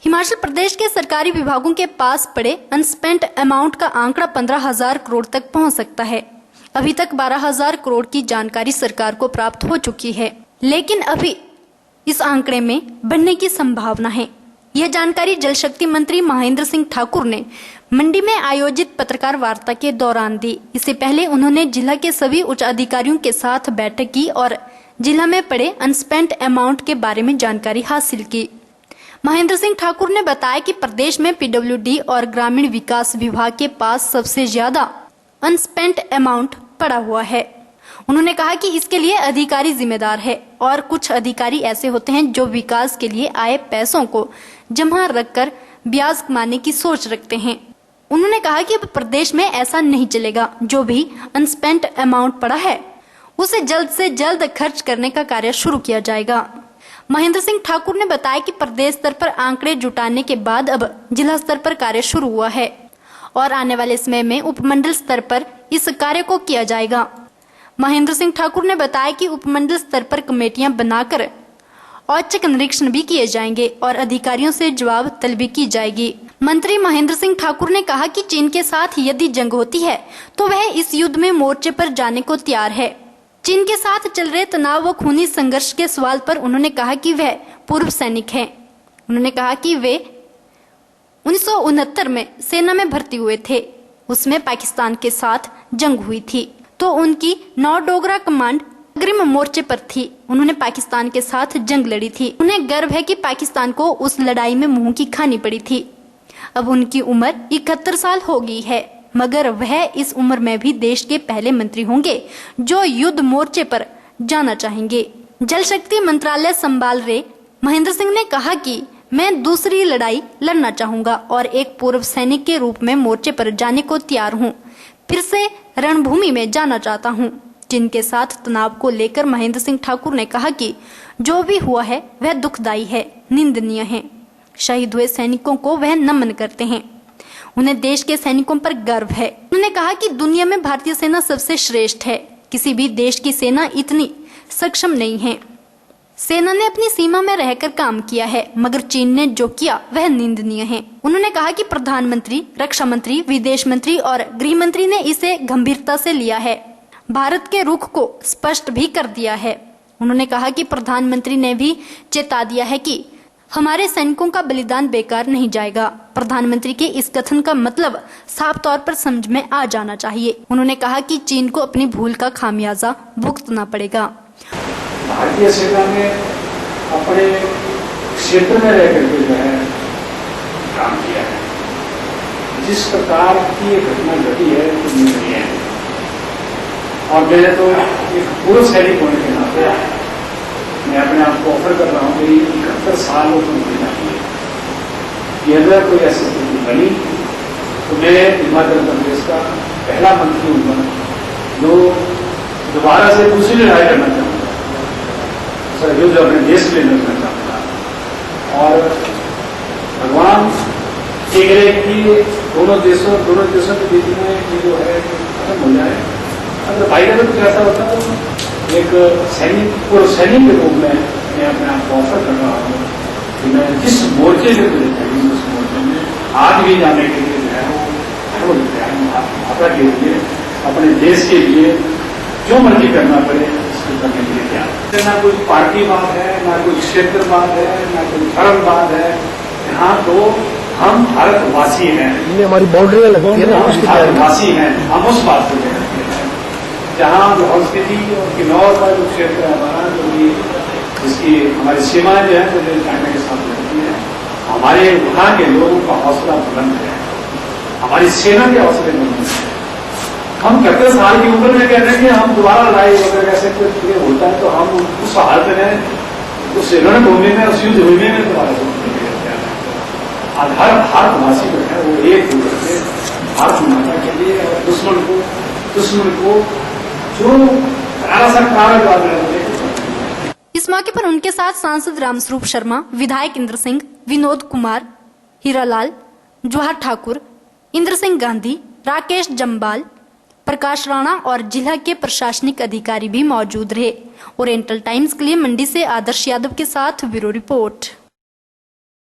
हिमाचल प्रदेश के सरकारी विभागों के पास पड़े अनस्पेंट अमाउंट का आंकड़ा 15,000 करोड़ तक पहुंच सकता है। अभी तक 12,000 करोड़ की जानकारी सरकार को प्राप्त हो चुकी है, लेकिन अभी इस आंकड़े में बढ़ने की संभावना है। यह जानकारी जल शक्ति मंत्री महेंद्र सिंह ठाकुर ने मंडी में आयोजित पत्रकार वार्ता के दौरान दी। इससे पहले उन्होंने जिला के सभी उच्च अधिकारियों के साथ बैठक की और जिला में पड़े अनस्पेंट अमाउंट के बारे में जानकारी हासिल की। महेंद्र सिंह ठाकुर ने बताया कि प्रदेश में पीडब्ल्यूडी और ग्रामीण विकास विभाग के पास सबसे ज्यादा अनस्पेंट अमाउंट पड़ा हुआ है। उन्होंने कहा कि इसके लिए अधिकारी जिम्मेदार है और कुछ अधिकारी ऐसे होते हैं जो विकास के लिए आए पैसों को जमा रखकर ब्याज कमाने की सोच रखते हैं। उन्होंने कहा कि अब प्रदेश में ऐसा नहीं चलेगा। जो भी अनस्पेंट अमाउंट पड़ा है उसे जल्द से जल्द खर्च करने का कार्य शुरू किया जाएगा। महेंद्र सिंह ठाकुर ने बताया कि प्रदेश स्तर पर आंकड़े जुटाने के बाद अब जिला स्तर पर कार्य शुरू हुआ है और आने वाले समय में उपमंडल स्तर पर इस कार्य को किया जाएगा। महेंद्र सिंह ठाकुर ने बताया कि उपमंडल स्तर पर कमेटियां बनाकर औचक निरीक्षण भी किए जाएंगे और अधिकारियों से जवाब तलबी की जाएगी। मंत्री महेंद्र सिंह ठाकुर ने कहा कि चीन के साथ यदि जंग होती है तो वह इस युद्ध में मोर्चे पर जाने को तैयार है। चीन के साथ चल रहे तनाव व खूनी संघर्ष के सवाल पर उन्होंने कहा कि वह पूर्व सैनिक हैं। उन्होंने कहा कि वे 1969 में सेना में भर्ती हुए थे। उसमें पाकिस्तान के साथ जंग हुई थी तो उनकी नौ डोगरा कमांड अग्रिम मोर्चे पर थी। उन्होंने पाकिस्तान के साथ जंग लड़ी थी। उन्हें गर्व है कि पाकिस्तान को उस लड़ाई में मुंह की खानी पड़ी थी। अब उनकी उम्र 71 साल हो गई है, मगर वह इस उम्र में भी देश के पहले मंत्री होंगे जो युद्ध मोर्चे पर जाना चाहेंगे। जल शक्ति मंत्रालय संभाल रहे महेंद्र सिंह ने कहा कि मैं दूसरी लड़ाई लड़ना चाहूंगा और एक पूर्व सैनिक के रूप में मोर्चे पर जाने को तैयार हूं। फिर से रणभूमि में जाना चाहता हूं। चीन के साथ तनाव को लेकर महेंद्र सिंह ठाकुर ने कहा कि जो भी हुआ है वह दुखदायी है, निंदनीय है। शहीद हुए सैनिकों को वह नमन करते हैं। उन्हें देश के सैनिकों पर गर्व है। उन्होंने कहा कि दुनिया में भारतीय सेना सबसे श्रेष्ठ है। किसी भी देश की सेना इतनी सक्षम नहीं है। सेना ने अपनी सीमा में रहकर काम किया है, मगर चीन ने जो किया वह निंदनीय है। उन्होंने कहा कि प्रधानमंत्री, रक्षा मंत्री, विदेश मंत्री और गृह मंत्री ने इसे गंभीरता से लिया है, भारत के रुख को स्पष्ट भी कर दिया है। उन्होंने कहा कि प्रधानमंत्री ने भी चेता दिया है कि हमारे सैनिकों का बलिदान बेकार नहीं जाएगा। प्रधानमंत्री के इस कथन का मतलब साफ तौर पर समझ में आ जाना चाहिए। उन्होंने कहा कि चीन को अपनी भूल का खामियाजा भुगतना पड़ेगा। भारतीय सेना ने अपने क्षेत्र में रह करके जो है काम किया है। जिस प्रकार की ये घटना घटी है तो निंदनीय है और मैं तो एक पूर्व सैनिक होने के नाते मैं अपने आप को ऑफर कर रहा हूँ कि 71 साल वो नौकरी की। अगर कोई ऐसी स्थिति बनी तो मैं हिमाचल प्रदेश का पहला मंत्री हूँगा जो दोबारा से दूसरी लड़ाई लड़ना चाहूँगा, युद्ध अपने देश के लिए लड़ना चाहूँगा। और भगवान ये करे कि दोनों देशों के बीच में ये जो है खत्म हो जाए। अगर भाई का कुछ ऐसा होता है तो एक सैनिक, पूर्व सैनिक के रूप में मैं अपने आप को ऑफर कर रहा हूँ कि मैं जिस मोर्चे से मुझे चाहिए उस मोर्चे में आज भी जाने के लिए जो है वो भाषा के लिए, अपने देश के लिए जो मर्जी करना पड़े इसको करने के लिए तैयार। ना कोई पार्टीवाद है, ना कोई क्षेत्रवाद है, ना कोई धर्मवाद है। यहाँ तो हम भारतवासी हैं, हमारी बाउंड्रियां लगती है ना, भारतवासी हैं। हम उस बात को जहाँ लाहौल स्पीति और किन्नौर का जो क्षेत्र है हमारा, जो भी जिसकी हमारी सीमाएं जो है तो चाइना के साथ लगती है, हमारे वहाँ के लोगों का हौसला बुलंद है, हमारी सेना के हौसले बुलंद है। हम 71 साल की उम्र में कह रहे हैं कि हम दोबारा लड़ाई वगैरह ऐसे कुछ होता है तो हम उस हालत में, उस रणभूमि में, उस युद्ध भूमि में दोबारा आज हर भारतवासी जो है वो एक होकर के भारत माता के लिए और दुश्मन को जो इस मौके पर उनके साथ सांसद रामस्वरूप शर्मा, विधायक इंद्र सिंह, विनोद कुमार, हीरालाल, जवाहर ठाकुर, इंद्र सिंह गांधी, राकेश जम्बाल, प्रकाश राणा और जिला के प्रशासनिक अधिकारी भी मौजूद रहे। ओरिएंटल टाइम्स के लिए मंडी से आदर्श यादव के साथ ब्यूरो रिपोर्ट।